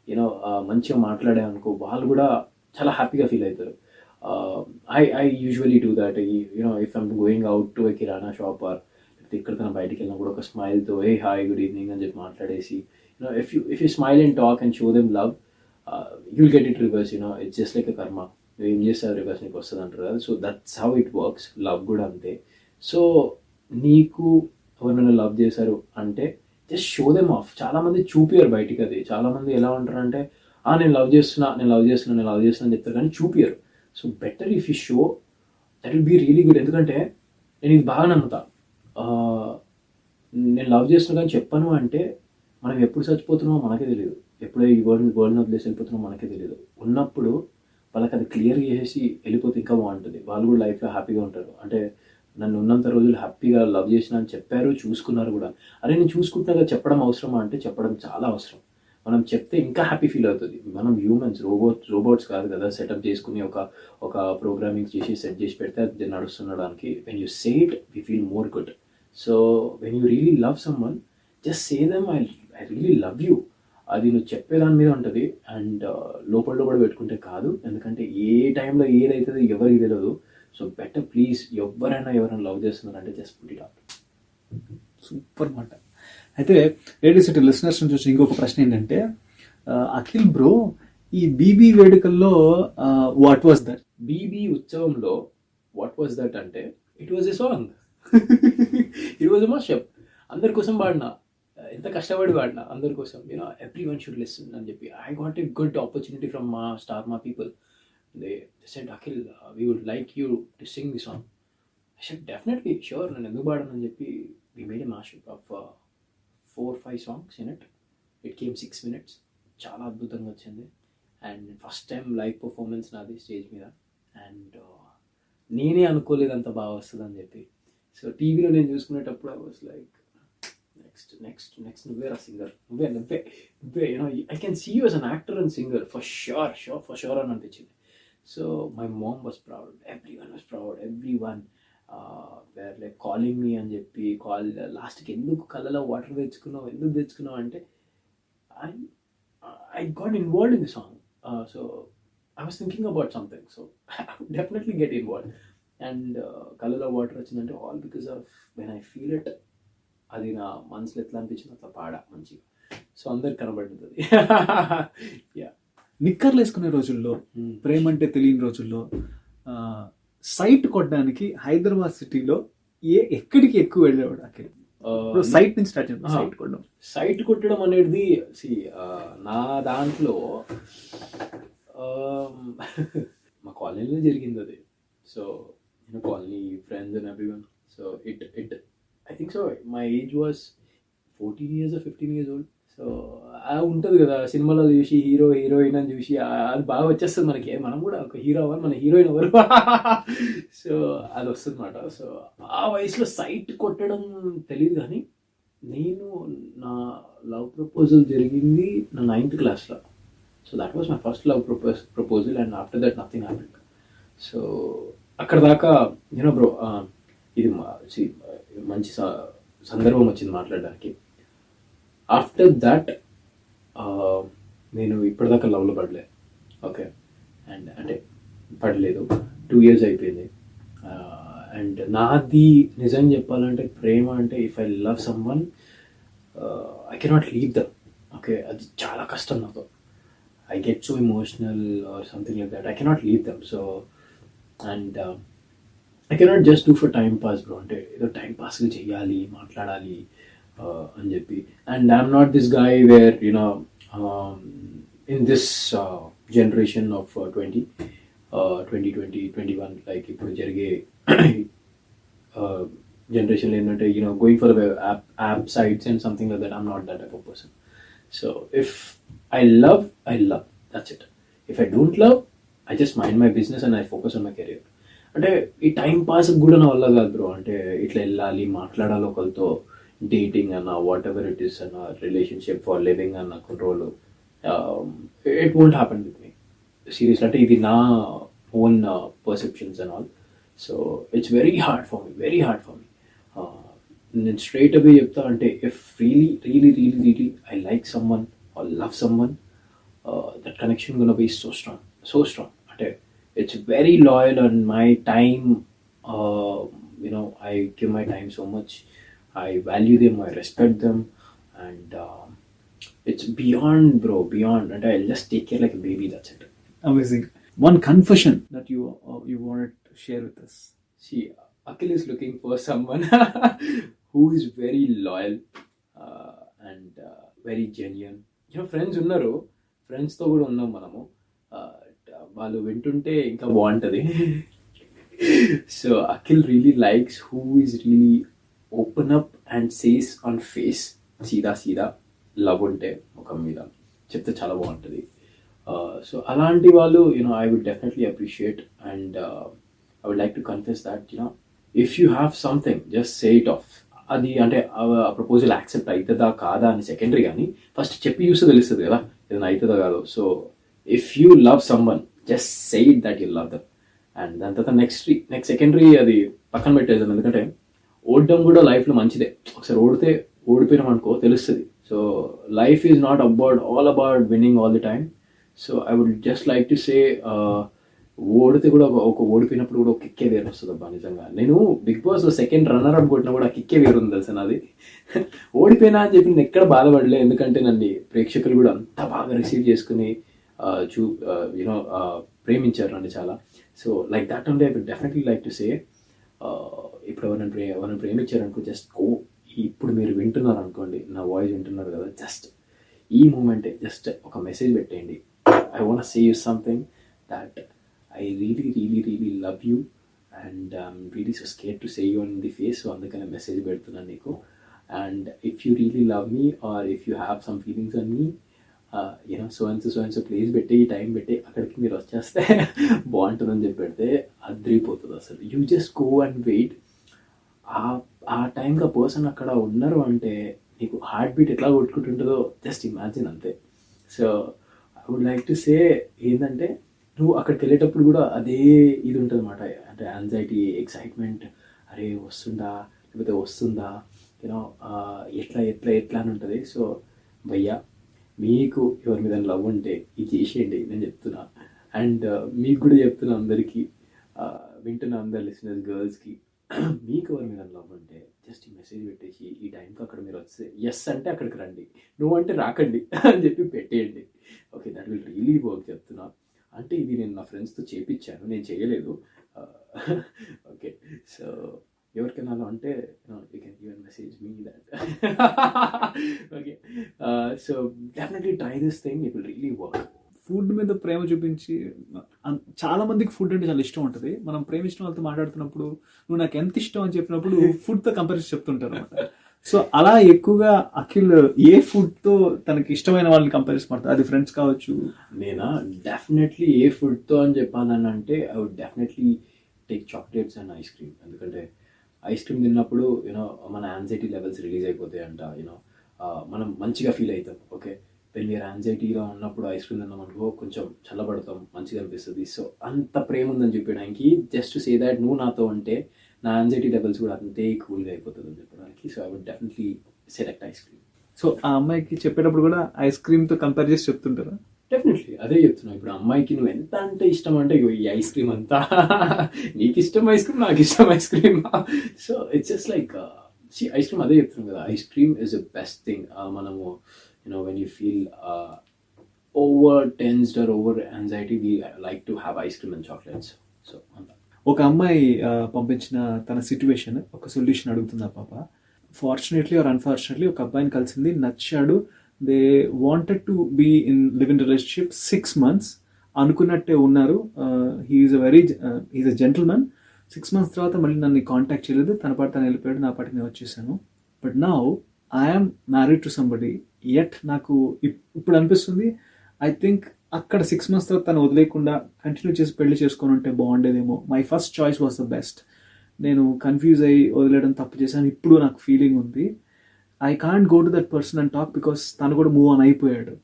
యూనో మంచిగా మాట్లాడే అనుకో, వాళ్ళు కూడా చాలా హ్యాపీగా ఫీల్ అవుతారు. I usually do that. You know if I'm going out to A kirana shop or ఎక్కడికైనా బయటికి వెళ్ళినా కూడా ఒక స్మైల్తో ఏ హాయ్ గుడ్ ఈవినింగ్ అని చెప్పి మాట్లాడేసి, you know if you smile and talk and show them love, you'll get it reverse, you know, it's just like a karma. నువ్వు ఏం చేస్తావు రివర్స్ నీకు వస్తుంది అంటారు కదా. So that's how it works. Love కూడా అంతే. సో నీకు ఎవరైనా లవ్ చేశారు అంటే జస్ట్ షో దెమ్ ఆఫ్. చాలామంది చూపియరు బయటికి అది. చాలామంది ఎలా ఉంటారంటే నేను లవ్ చేస్తున్నా అని చెప్తారు కానీ చూపియరు. So better if you show, that will be really good. ఎందుకంటే నేను ఇది బాగా నమ్ముతా, నేను లవ్ చేస్తున్నా కానీ చెప్పను అంటే మనం ఎప్పుడు చచ్చిపోతున్నామో మనకే తెలియదు, ఎప్పుడో ఈ వరల్డ్ని వదిలేసి వెళ్ళిపోతున్నామో మనకే తెలియదు. ఉన్నప్పుడు వాళ్ళకి అది క్లియర్ చేసి వెళ్ళిపోతే ఇంకా బాగుంటుంది. వాళ్ళు కూడా లైఫ్లో హ్యాపీగా ఉంటారు. అంటే నన్ను ఉన్నంత రోజులు హ్యాపీగా లవ్ చేసిన అని చెప్పారు, చూసుకున్నారు కూడా. అరే నేను చూసుకుంటున్నాగా చెప్పడం అవసరమా అంటే చెప్పడం చాలా అవసరం. మనం చెప్తే ఇంకా హ్యాపీ ఫీల్ అవుతుంది. మనం హ్యూమన్స్, రోబోట్స్ కాదు కదా సెటప్ చేసుకుని ఒక ప్రోగ్రామింగ్ చేసి సెట్ చేసి పెడితే అది నడుస్తుండడానికి. When you say it we feel more good. So when you really love someone, just say them I really love you. అది నువ్వు చెప్పేదాని మీద ఉంటుంది. అండ్ లోపల కూడా పెట్టుకుంటే కాదు, ఎందుకంటే ఏ టైంలో ఏదైతుంది ఎవరికి తెలియదు. సో బెటర్ ప్లీజ్, ఎవరైనా లవ్ చేస్తున్నారంటే just put it out. Super మాట. అయితే రేడియో సిటీ లిసనర్స్ నుంచి వచ్చి ఇంకొక ప్రశ్న ఏంటంటే, అఖిల్ బ్రో, ఈ బీబీ వేడుకల్లో వాట్ వాస్ దట్? బీబీ ఉత్సవంలో వాట్ వాస్ దట్ అంటే it was a song, it was a mashup. అందరి కోసం పాడినా, ఎంత కష్టపడి వాడినా అందరి కోసం. You know everyone should listen అని చెప్పి. I got a good opportunity from మా people. They said Akhil we would like you to sing the song. I said definitely sure, నేను ఎందుకు పాడనని చెప్పి we made a mashup of 4-5 songs in it. It came 6 minutes. చాలా అద్భుతంగా వచ్చింది. And first time live performance నాది stage మీద. And నేనే అనుకోలేదు అంత బాగా వస్తుందని చెప్పి. సో టీవీలో నేను చూసుకునేటప్పుడు ఐ వాస్ లైక్ నెక్స్ట్ నువ్వేరా సింగర్, నువ్వే you know I can see you as an actor and singer for sure అని అనిపించింది. So my mom was proud, everyone was proud, everyone were like calling me అని చెప్పి లాస్ట్కి ఎందుకు కళ్ళలో వాటర్ తెచ్చుకున్నావు, ఎందుకు తెచ్చుకున్నావు అంటే I got involved in the song. So I was thinking about something. So I would definitely get involved. And కళ్ళలో వాటర్ వచ్చిందంటే all because of when I feel it, అది నా మనసులో ఎట్లా అనిపించింది అట్లా పాడా మంచిగా. సో అందరికి కనబడుతుంది. యా. నిక్కర్లు వేసుకునే రోజుల్లో, ప్రేమ అంటే తెలియని రోజుల్లో సైట్ కొట్టడానికి హైదరాబాద్ సిటీలో ఎక్కడికి ఎక్కువ వెళ్ళేవాడు అఖిల్? సైట్ నుంచి స్టార్ట్ చేద్దాం. సైట్ కొట్టడం, సైట్ కొట్టడం అనేది నా దాంట్లో మా కాలనీలో జరిగింది అది. So colony friends and everyone. So it I think so my age was 14 years or 15 years old. So ఉంటుంది కదా సినిమాలో చూసి హీరో హీరోయిన్ అని చూసి అది బాగా వచ్చేస్తుంది మనకి, మనం కూడా ఒక హీరో అవ్వాలి, మన హీరోయిన్ అవ్వరు. సో అది వస్తుంది అనమాట. సో ఆ వయసులో సైట్ కొట్టడం తెలియదు, కానీ నేను నా లవ్ ప్రపోజల్ జరిగింది నా 9th classలో. So that was my first love proposal and after that nothing happened. So అక్కడ దాకా బ్రో ఇది మంచి సందర్భం వచ్చింది మాట్లాడడానికి. ఆఫ్టర్ దట్ నేను ఇప్పటిదాకా లవ్లో పడలే. ఓకే, అండ్ అంటే పడలేదు, 2 years అయిపోయింది. అండ్ నాది నిజం చెప్పాలంటే ప్రేమ అంటే if I love someone I cannot leave them. Okay, అది చాలా కష్టం నాకు. I get so emotional or something like that. I cannot leave them. So and I cannot just do for time pass bro. అంటే ఏదో time పాస్గా చెయ్యాలి, మాట్లాడాలి అని చెప్పి. And I'm not this guy where in this generation of 2021 like ఇప్పుడు జరిగే జనరేషన్లో ఏంటంటే going for app sites and something like that. I'm not that type of person. So if I love that's it. If I don't love I just mind my business and I focus on my career. అంటే ఈ time pass కూడా నా వల్ల కాదు bro. అంటే ఇట్లా వెళ్ళాలి, మాట్లాడాలి ఒకరితో, డేటింగ్ అన్న, వాట్ ఎవర్ ఇట్ ఈస్ అన్న, రిలేషన్షిప్ ఫర్ లివింగ్ అన్న, control, it won't happen with me serious. అంటే ఇది నా own perceptions and all. So it's very hard for me. నేను స్ట్రైట్ అవే చెప్తా, అంటే if really I like someone or love someone, that connection gonna be so strong. అంటే it's very loyal on my time. I give my time so much. I value them, I respect them, and it's beyond bro, beyond. And I'll just take care like a baby, that's it. Amazing. One confession that you wanted to share with us. See, Akhil is looking for someone who is very loyal and very genuine. Friends unnaru, friends తో కూడా ఉన్నాం మనము. వాళ్ళు వింటుంటే ఇంకా బాగుంటుంది. So Akhil really likes who is really open up and says on face, సీదా love ఉంటే ముఖం మీద చెప్తే చాలా బాగుంటుంది. సో అలాంటి వాళ్ళు I would definitely appreciate. And I would like to confess that if you have something just say it off. అది అంటే ఆ ప్రపోజల్ యాక్సెప్ట్ అవుతుందా కాదా అని సెకండరీ, కానీ ఫస్ట్ చెప్పి చూస్తే తెలుస్తుంది కదా ఏదైనా అవుతుందా కాదు. So if you love someone just say it that you love them. And దాని తర్వాత నెక్స్ట్ సెకండరీ అది పక్కన పెట్టేద్దాం. ఎందుకంటే ఓడడం కూడా లైఫ్లో మంచిదే. ఒకసారి ఓడిపోయినాం అనుకో తెలుస్తుంది. So life is not all about winning all the time. So I would just like to say ఓడితే కూడా ఓడిపోయినప్పుడు కూడా ఒక కిక్కే వేరు వస్తుంది అబ్బా నిజంగా. నేను Bigg Boss second runner up కొట్టినా కూడా కిక్కే వేరు ఉంది తెలుసా నాది. ఓడిపోయినా అని చెప్పి నేను ఎక్కడ బాధపడలే, ఎందుకంటే నన్ను ప్రేక్షకులు కూడా అంత బాగా రిసీవ్ చేసుకుని ప్రేమించారు నన్ను చాలా. So like that only I would definitely like to say, ఇప్పుడు ఎవరైనా ప్రేమించారనుకో జస్ట్ గో. ఇప్పుడు మీరు వింటున్నారు అనుకోండి, నా వాయిస్ వింటున్నారు కదా, జస్ట్ ఈ మూమెంటే జస్ట్ ఒక మెసేజ్ పెట్టేయండి. I want say you something that I really love you and I'm really so scared to say you on the face. So అందుకనే మెసేజ్ పెడుతున్నాను నీకు. And if you really love me or if you have some feelings on me, so and so place పెట్టి time పెట్టి అక్కడికి మీరు వచ్చేస్తే బాగుంటుందని చెప్పి పెడితే అద్రిపోతుంది అసలు. You just go and wait. ఆ టైంలో పర్సన్ అక్కడ ఉన్నారు అంటే నీకు హార్ట్ బీట్ ఎట్లా కొట్టుకుంటుంటుందో జస్ట్ ఇమాజిన్ అంతే. So I would like to say ఏంటంటే నువ్వు అక్కడికి వెళ్ళేటప్పుడు కూడా అదే ఇది ఉంటుంది అనమాట, అంటే యాంగ్జైటీ, ఎక్సైట్మెంట్, అరే వస్తుందా లేకపోతే వస్తుందా, యూనో ఎట్లా ఎట్లా ఎట్లా అని ఉంటుంది. సో భయ్యా, మీకు ఎవరి మీద లవ్ ఉంటే ఇది చేసేయండి నేను చెప్తున్నా. అండ్ మీకు కూడా చెప్తున్నా అందరికీ, వింటున్న అందరు లిసనర్స్ గర్ల్స్కి, మీకు ఎవరి మీద లవ్ ఉంటే జస్ట్ ఈ మెసేజ్ పెట్టేసి ఈ టైంకి అక్కడ మీరు వస్తే ఎస్ అంటే అక్కడికి రండి, నువ్వు అంటే రాకండి అని చెప్పి పెట్టేయండి. Okay, that will really work చెప్తున్నా. అంటే ఇది నేను నా ఫ్రెండ్స్తో చేపించాను, నేను చేయలేదు. ఓకే, సో ఎవరికైనా అలా అంటే you can even message me that. Okay, so definitely try this thing, it will really work. Food మీద ప్రేమ చూపించి చాలా మందికి ఫుడ్ అంటే చాలా ఇష్టం ఉంటుంది. మనం ప్రేమించిన వాళ్ళతో మాట్లాడుతున్నప్పుడు నువ్వు నాకు ఎంత ఇష్టం అని చెప్పినప్పుడు ఫుడ్తో కంపారిజన్ చెప్తుంటారు అనమాట. సో అలా ఎక్కువగా అఖిల్ ఏ ఫుడ్తో తనకి ఇష్టమైన వాళ్ళని కంపారిజన్ పడతారు, అది ఫ్రెండ్స్ కావచ్చు. నేనా డెఫినెట్లీ ఏ ఫుడ్తో అని చెప్పాలని అంటే I would definitely take chocolates and ice cream. ఎందుకంటే ఐస్ క్రీమ్ తిన్నప్పుడు యూనో మన యాంగ్జైటీ లెవెల్స్ రిలీజ్ అయిపోతాయి అంట, యూనో మనం మంచిగా ఫీల్ అవుతాం. ఓకే, వెన్ వీఆర్ యాంగ్జైటీగా ఉన్నప్పుడు ఐస్ క్రీమ్ తిన్నాం అనుకో కొంచెం చల్లబడతాం, మంచిగా అనిపిస్తుంది. సో అంత ప్రేమ ఉందని చెప్పడానికి, జస్ట్ సే దాట్ నువ్వు నాతో ఉంటే నా యాంగ్జైటీ లెవెల్స్ కూడా అంతే కూల్గా అయిపోతుంది అని చెప్పడానికి. So I would definitely select ice cream. So ఆ అమ్మాయికి చెప్పేటప్పుడు కూడా ఐస్ క్రీమ్తో కంపేర్ చేసి చెప్తుంటారా? డెఫినెట్లీ అదే చెప్తున్నా. ఇప్పుడు అమ్మాయికి నువ్వు ఎంత అంటే ఇష్టం అంటే ఇగో ఈ ఐస్ క్రీమ్ అంతా, నీకు ఇష్టం ఐస్ క్రీమ్, నాకు ఇష్టం ice cream. So it's just like ice cream, అదే చెప్తున్నాం కదా, ice cream is the best thing. మనము you know when you feel over tensed or over anxiety, we like to have ice cream and chocolates. So అంతా. ఒక అమ్మాయి పంపించిన తన situation, ఒక సొల్యూషన్ అడుగుతుంది ఆ పాప. ఫార్చునేట్లీ ఆర్ అన్ఫార్చునేట్లీ ఒక అబ్బాయిని కలిసింది, నచ్చాడు, they wanted to be in live in relationship 6 months, అనుకున్నట్టే ఉన్నారు. హీఈస్ అ జెంటిల్మెన్. 6 months తర్వాత మళ్ళీ నన్ను కాంటాక్ట్ చేయలేదు, తన పాటు తను వెళ్ళిపోయాడు, నా పాటికి నేను వచ్చేసాను. But now I'm married to somebody. At నాకు ఇప్పుడు అనిపిస్తుంది, ఐ థింక్ అక్కడ 6 months తర్వాత తను వదిలేకుండా కంటిన్యూ చేసి పెళ్లి చేసుకొని ఉంటే బాగుండేదేమో. My first choice was the best. నేను కన్ఫ్యూజ్ అయ్యి వదిలేయడం తప్పు చేశాను, ఇప్పుడు నాకు ఫీలింగ్ ఉంది. I can't go to that person and talk because తను కూడా మూవ్ ఆన్ అయిపోయాడు.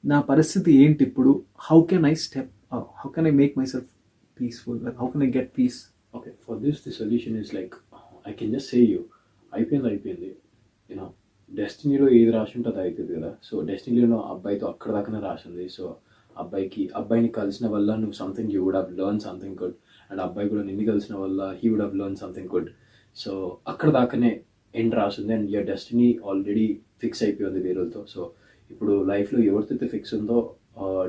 నా పరిస్థితి ఏంటి ఇప్పుడు? How can I make myself peaceful? How can I get peace? Okay, for this the solution is like, I can just say you, అయిపోయింది. You know డెస్టినీలో ఏది రాసి ఉంటే అది అవుతుంది కదా. సో డెస్టినీలో అబ్బాయితో అక్కడ దాకానే రాసింది. సో అబ్బాయిని కలిసిన వల్ల నువ్వు something, you would have learn something good, and అబ్బాయి కూడా నిన్ను కలిసిన వల్ల he would have learn something good. So అక్కడ దాకానే ఎండ్ రాసింది, and your destiny already fix అయిపోయింది వేరేతో. సో ఇప్పుడు లైఫ్లో ఎవరితో ఫిక్స్ ఉందో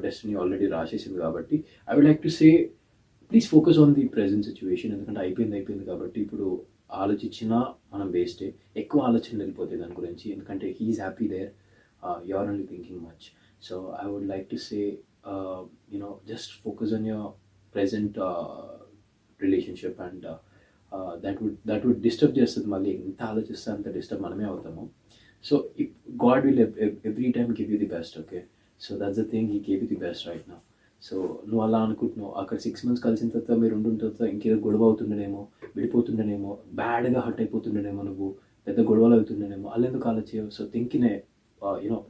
డెస్టినీ ఆల్రెడీ రాసేసింది. కాబట్టి I would like to say, please focus on the present situation. ఎందుకంటే అయిపోయింది కాబట్టి ఇప్పుడు ఆలోచించినా మనం వేస్టే, ఎక్కువ ఆలోచనలు వెళ్ళిపోతాయి దాని గురించి. ఎందుకంటే he is happy there, you are only thinking much. So I would like to say, just focus on your present relationship, and that would disturb చేస్తుంది. మళ్ళీ ఎంత ఆలోచిస్తే అంత డిస్టర్బ్ మనమే అవుతాము. So God will every time give you the best. Okay, so that's the thing, he give you the best right now. So నువ్వు అలా అనుకుంటున్నావు, అక్కడ 6 months కలిసిన తర్వాత మీరు ఉండుంటే ఇంకేదో గొడవ అవుతుండేనేమో, విడిపోతుండేనేమో, బ్యాడ్గా హర్ట్ అయిపోతుండేనేమో, నువ్వు పెద్ద గొడవలు అవుతుండేనేమో, అలా ఎందుకు ఆలోచించవు? So think in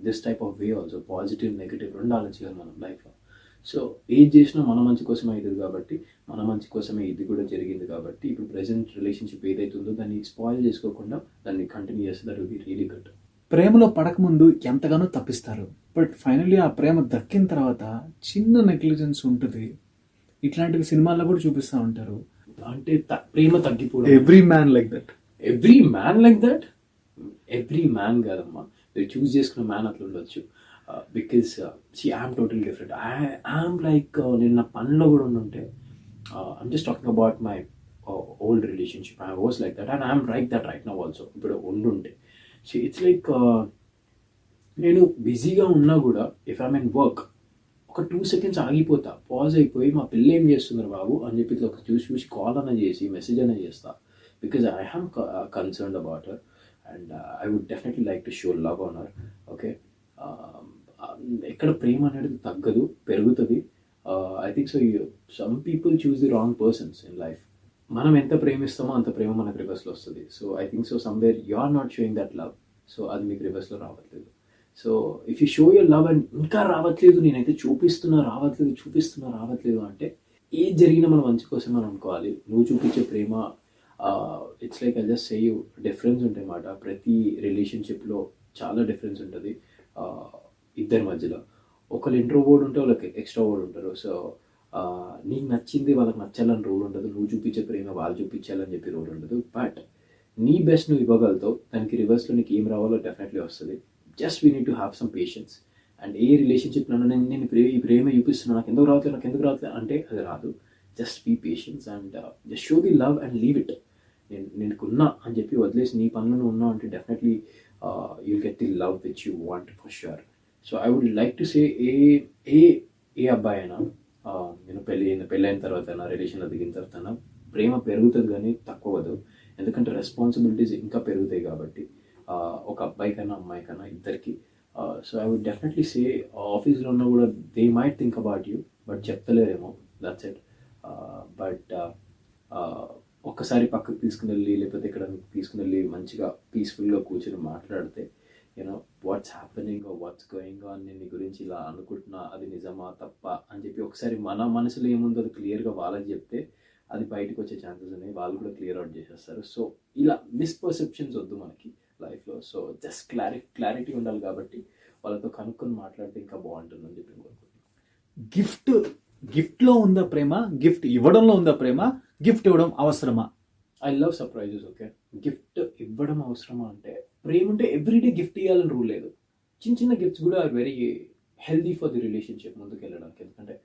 this type of way also, positive negative రెండు ఆలోచించాలి మనం లైఫ్లో. సో ఏది చేసినా మన మంచి కోసమే అవుతుంది కాబట్టి, మన మంచి కోసమే ఇది కూడా జరిగింది కాబట్టి, ఇప్పుడు ప్రెజెంట్ రిలేషన్షిప్ ఏదైతుందో దాన్ని స్పాయిల్ చేసుకోకుండా దాన్ని కంటిన్యూ చేస్తే that will be really good. ప్రేమలో పడకముందు ఎంతగానో తప్పిస్తారు, బట్ ఫైనల్లీ ఆ ప్రేమ దక్కిన తర్వాత చిన్న నెగ్లిజెన్స్ ఉంటుంది. ఇట్లాంటివి సినిమాల్లో కూడా చూపిస్తూ ఉంటారు. అంటే ప్రేమ తగ్గిపోవడం, every man like that. Every man కాదమ్మా, మీరు చూస్ చేసుకున్న మ్యాన్ అట్లా ఉండొచ్చు. Because I'm total different. I'm like, నేను నా పనిలో కూడా ఉండుంటే, I'm just talking about my old relationship, I was like that, and I'm like that right now also. ఇప్పుడు ఉండుంటే, సో ఇట్స్ లైక్, నేను బిజీగా ఉన్నా కూడా ఇఫ్ ఐమ్ ఇన్ వర్క్, ఒక 2 seconds ఆగిపోతా, పాజ్ అయిపోయి మా పిల్ల ఏం చేస్తున్నారు బాబు అని చెప్పి ఇట్లా ఒక చూసి కాల్ అన్న చేసి మెసేజ్ అన్న చేస్తా. Because I am concerned about her, and I would definitely like to show love on her. Okay, ఎక్కడ ప్రేమ అనేది తగ్గదు, పెరుగుతుంది. I think so some people choose the wrong persons in life. మనం ఎంత ప్రేమిస్తామో అంత ప్రేమ మనకు రివర్స్లో వస్తుంది. So I think so somewhere you are not showing that love, so అది మీకు రివర్స్లో రావట్లేదు. So if you show your love and ఇంకా రావట్లేదు, నేనైతే చూపిస్తున్నా రావట్లేదు అంటే ఏది జరిగినా మన మంచి కోసం మనం అనుకోవాలి. నువ్వు చూపించే ప్రేమ it's like I just say you difference ఉంటాయి అన్నమాట. ప్రతి రిలేషన్షిప్లో చాలా డిఫరెన్స్ ఉంటుంది ఇద్దరి మధ్యలో. ఒకళ్ళు ఇంట్రోవర్డ్ ఉంటే వాళ్ళకి ఎక్స్ట్రావర్డ్ ఉంటారు. సో నీకు నచ్చింది వాళ్ళకి నచ్చాలని రూల్ ఉండదు, నువ్వు చూపించే ప్రేమ వాళ్ళు చూపించాలని చెప్పి రూల్ ఉండదు. బట్ నీ బెస్ట్ నువ్వు ఇవ్వగలుగుతావు, దానికి రివర్స్లో నీకు ఏం రావాలో డెఫినెట్లీ వస్తుంది. Just we need to have some patience. And ఏ రిలేషన్షిప్లో నేను ఈ ప్రేమ చూపిస్తున్నాను, నాకు ఎందుకు రావట్లేదు అంటే అది రాదు. Just be patience and just show the love and leave it. నేను ఉన్నా అని చెప్పి వదిలేసి నీ పనులను ఉన్నా అంటే definitely you'll get the love which you want for sure. So I would like to say ఏ అబ్బాయి అయినా నేను పెళ్ళైన తర్వాత రిలేషన్లో దిగిన తర్వాత ప్రేమ పెరుగుతుంది కానీ తక్కువదు. ఎందుకంటే రెస్పాన్సిబిలిటీస్ ఇంకా పెరుగుతాయి కాబట్టి ఒక అబ్బాయికైనా అమ్మాయికైనా ఇద్దరికి. So I would definitely say ఆఫీస్లో ఉన్నా కూడా they might think about you, but చెప్తలేరేమో, దట్స్ ఇట్. బట్ ఒక్కసారి పక్కకు తీసుకుని వెళ్ళి లేకపోతే ఇక్కడ తీసుకుని వెళ్ళి మంచిగా పీస్ఫుల్గా కూర్చొని మాట్లాడితే you know what's happening what's going on, నేను నీ గురించి ఇలా అనుకుంటున్నా, అది నిజమా తప్ప అని చెప్పి ఒకసారి మన మనసులో ఏముందో అది క్లియర్గా వాళ్ళకి చెప్తే అది బయటకు వచ్చే ఛాన్సెస్ ఉన్నాయి, వాళ్ళు కూడా క్లియర్ అవుట్ చేసేస్తారు. సో ఇలా మిస్పర్సెప్షన్స్ వద్దు మనకి లైఫ్లో. సో జస్ట్ క్లారిటీ ఉండాలి కాబట్టి వాళ్ళతో కనుక్కొని మాట్లాడితే ఇంకా బాగుంటుందని చెప్పి కోరుకుంటున్నాను. గిఫ్ట్లో ఉందా ప్రేమ, గిఫ్ట్ ఇవ్వడంలో ఉందా ప్రేమ, గిఫ్ట్ ఇవ్వడం అవసరమా? I love surprises. Okay, gift ఇవ్వడం అవసరమా అంటే ప్రేమ ఉంటే ఎవ్రీడే గిఫ్ట్ ఇవ్వాలని రూల్ లేదు. చిన్న గిఫ్ట్స్ కూడా are very healthy for the relationship ముందుకు వెళ్ళడానికి. ఎందుకంటే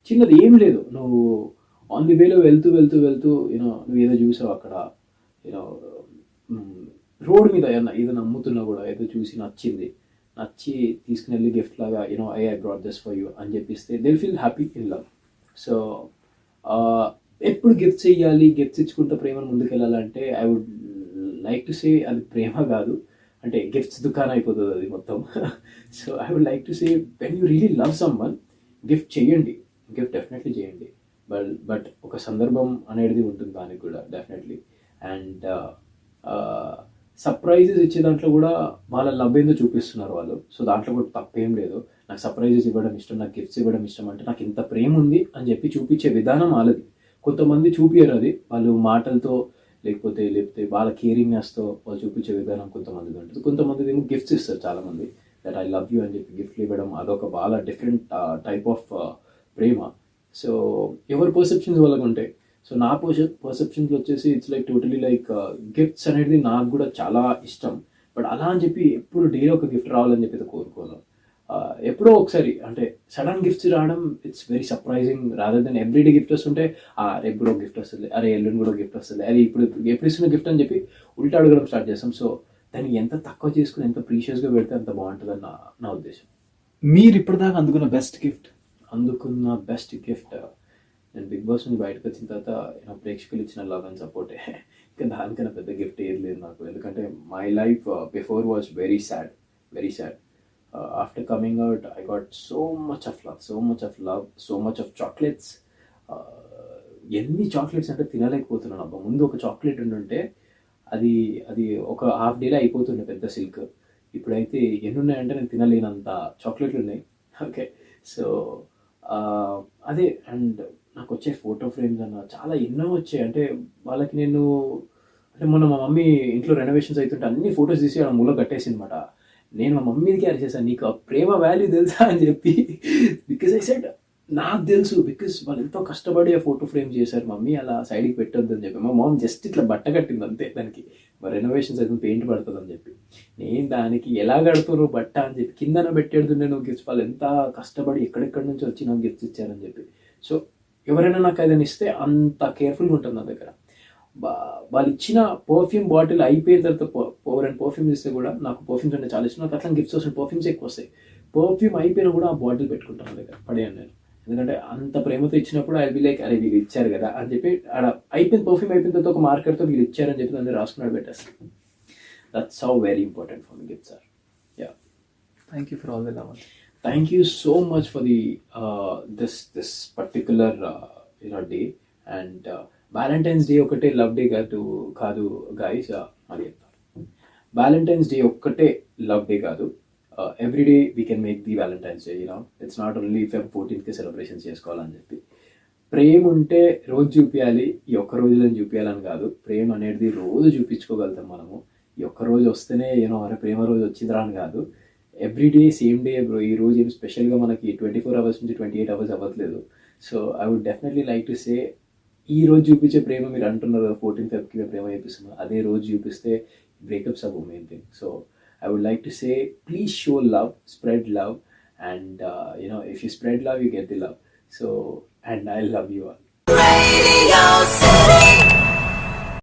చిన్నది ఏం లేదు, నువ్వు ఆన్ ది వేలో వెళ్తూ యూనో నువ్వు ఏదో చూసావు అక్కడ, యూనో రోడ్ మీద ఏదైనా అమ్ముతున్నా కూడా ఏదో చూసి నచ్చి తీసుకుని వెళ్ళి గిఫ్ట్ లాగా you know I brought this for you అని చెప్పిస్తే they feel happy in love. So ఎప్పుడు గిఫ్ట్స్ ఇవ్వాలి, గిఫ్ట్స్ ఇచ్చుకుంటే ప్రేమను ముందుకు వెళ్ళాలంటే I would like to say అది ప్రేమ కాదు, అంటే గిఫ్ట్స్ దుకాణం అయిపోతుంది అది మొత్తం. So I would like to say when you really love someone, gift చేయండి, గిఫ్ట్ డెఫినెట్లీ చేయండి. బట్ ఒక సందర్భం అనేది ఉంటుంది దానికి కూడా డెఫినెట్లీ. అండ్ సర్ప్రైజెస్ ఇచ్చే దాంట్లో కూడా వాళ్ళ లవ్ ఏందో చూపిస్తున్నారు వాళ్ళు. సో దాంట్లో కూడా తప్పేం లేదు. నాకు సర్ప్రైజెస్ ఇవ్వడం ఇష్టం, నాకు గిఫ్ట్స్ ఇవ్వడం ఇష్టం అంటే నాకు ఇంత ప్రేమ ఉంది అని చెప్పి చూపించే విధానం వాళ్ళది. కొంతమంది చూపించారు అది, వాళ్ళు మాటలతో లేకపోతే వాళ్ళ కేరింగ్నెస్తో వాళ్ళు చూపించే విధానం కొంతమంది ఉంటుంది. కొంతమంది ఏమో గిఫ్ట్స్ ఇస్తారు చాలామంది, దట్ ఐ లవ్ యూ అని చెప్పి గిఫ్ట్లు ఇవ్వడం, అదొక చాలా different type of Prema. So ఎవరి పర్సెప్షన్స్ వాళ్ళకు ఉంటాయి. సో నా పర్సెప్షన్స్ వచ్చేసి it's like totally like gifts అనేది నాకు కూడా చాలా ఇష్టం. బట్ అలా అని చెప్పి ఎప్పుడు డైలీ ఒక గిఫ్ట్ రావాలని చెప్పి కోరుకోను. ఎప్పుడో ఒకసారి అంటే సడన్ గిఫ్ట్స్ రావడం it's very surprising rather than everyday gift వస్తుంటే ఎప్పుడో గిఫ్ట్ వస్తుంది, అరే ఎల్లుండి కూడా గిఫ్ట్ వస్తుంది, అది ఎప్పుడు ఇస్తున్న గిఫ్ట్ అని చెప్పి ఉల్టా అడగడం స్టార్ట్ చేస్తాం. సో దాన్ని ఎంత తక్కువ చేసుకుని ఎంత ప్రీషియస్గా పెడితే అంత బాగుంటుందని నా ఉద్దేశం. మీరు ఇప్పటిదాకా అందుకున్న బెస్ట్ గిఫ్ట్? నేను బిగ్ బాస్ నుంచి బయటకు వచ్చిన తర్వాత ప్రేక్షకులు ఇచ్చిన లవ్ అండ్ సపోర్టే. ఇంకా దానికన్నా పెద్ద గిఫ్ట్ ఏది లేదు నాకు. ఎందుకంటే my life before was very sad. After coming out, I got so much of love, so much of chocolates. ఎన్ని చాక్లెట్స్ అంటే తినలేకపోతున్నాను అబ్బా. ముందు ఒక చాక్లెట్ ఉంటే అది ఒక హాఫ్ డేలో అయిపోతుండే పెద్ద సిల్క్. ఇప్పుడైతే ఎన్ని ఉన్నాయంటే నేను తినలేనంత చాక్లెట్లు ఉన్నాయి. ఓకే, సో అదే. అండ్ నాకు వచ్చే ఫోటో ఫ్రేమ్స్ అన్న చాలా ఎన్నో వచ్చాయి. అంటే వాళ్ళకి అంటే మొన్న మా మమ్మీ ఇంట్లో రెనోవేషన్స్ అవుతుంటే అన్ని ఫొటోస్ తీసి ఆ మూల కట్టేసింది అనమాట. నేను మా మమ్మీకి అరిచేసాను, నీకు ఆ ప్రేమ వాల్యూ తెలుసా అని చెప్పి. బికాజ్ ఐ సెడ్ నాకు తెలుసు, బికాజ్ వాళ్ళు ఎంతో కష్టపడి ఆ ఫోటో ఫ్రేమ్ చేశారు, మమ్మీ అలా సైడ్కి పెట్టొద్దు అని చెప్పి. మా మమ్మీ జస్ట్ ఇట్లా బట్ట కట్టింది అంతే, దానికి రెనోవేషన్స్ అయితే పెయింట్ పడుతుంది అని చెప్పి. నేను దానికి ఎలా కడుతున్నారు బట్ట అని చెప్పి కిందన పెట్టేడుతుండే నువ్వు గిఫ్ట్స్. వాళ్ళు ఎంత కష్టపడి ఎక్కడెక్కడి నుంచి వచ్చి నాకు గిఫ్ట్స్ ఇచ్చారని చెప్పి. సో ఎవరైనా నాకు ఏదైనా ఇస్తే అంత కేర్ఫుల్గా ఉంటుంది నా దగ్గర. వాళ్ళు ఇచ్చిన పర్ఫ్యూమ్ బాటిల్ అయిపోయిన తర్వాత పర్ఫ్యూమ్స్ ఇస్తే కూడా, నాకు పర్ఫ్యూమ్స్ అంటే చాలా ఇష్టం, నాకు అట్లా గిఫ్ట్స్ వస్తాయి, పర్ఫ్యూమ్స్ ఎక్కువ వస్తాయి. పర్ఫ్యూమ్ అయిపోయినా కూడా ఆ బాటిల్ పెట్టుకుంటాను నా దగ్గర, పడేయను నేను. ఎందుకంటే అంత ప్రేమతో ఇచ్చినప్పుడు ఐ బి లైక్ అరే వీళ్ళు ఇచ్చారు కదా అని చెప్పి, ఆడ పర్ఫ్యూమ్ అయిపోయిన తర్వాత ఒక మార్కెట్తో వీళ్ళు ఇచ్చారని చెప్పి దాన్ని రాసుకున్నాడు పెట్టేస్తాను. That's how very important for me gifts are. Yeah, thank you for all the love. Thank you so much for the this particular day. And Valentine's Day ఒకటే లవ్ డే కాదు గైస్. మరి చెప్తాను, Valentine's Day ఒక్కటే love day కాదు. Every day we can make the Valentine's day, you know it's not only Feb 14th celebrations చేసుకోవాలని చెప్పి. ప్రేమ ఉంటే రోజు చూపించాలి, ఈ ఒక్క రోజులో చూపించాలని కాదు. ప్రేమ అనేది రోజు చూపించుకోగలుగుతాం మనము. ఈ ఒక్క రోజు వస్తేనే యూనో అరే ప్రేమ రోజు వచ్చిందిరా అని కాదు. Every day same day bro. ఈ రోజు ఏం స్పెషల్గా మనకి 24 hours నుంచి 28 hours అవ్వట్లేదు. So I would definitely like to say, ఈ రోజు చూపించే ప్రేమ మీరు అంటున్నారు 14th Febకి మేము ప్రేమ చూపిస్తున్నాం, అదే రోజు చూపిస్తే బ్రేకప్స్ అవ్వవు main thing. So I would like to say please show love, spread love, and you know if you spread love you get the love. So and I love you all. Radio City.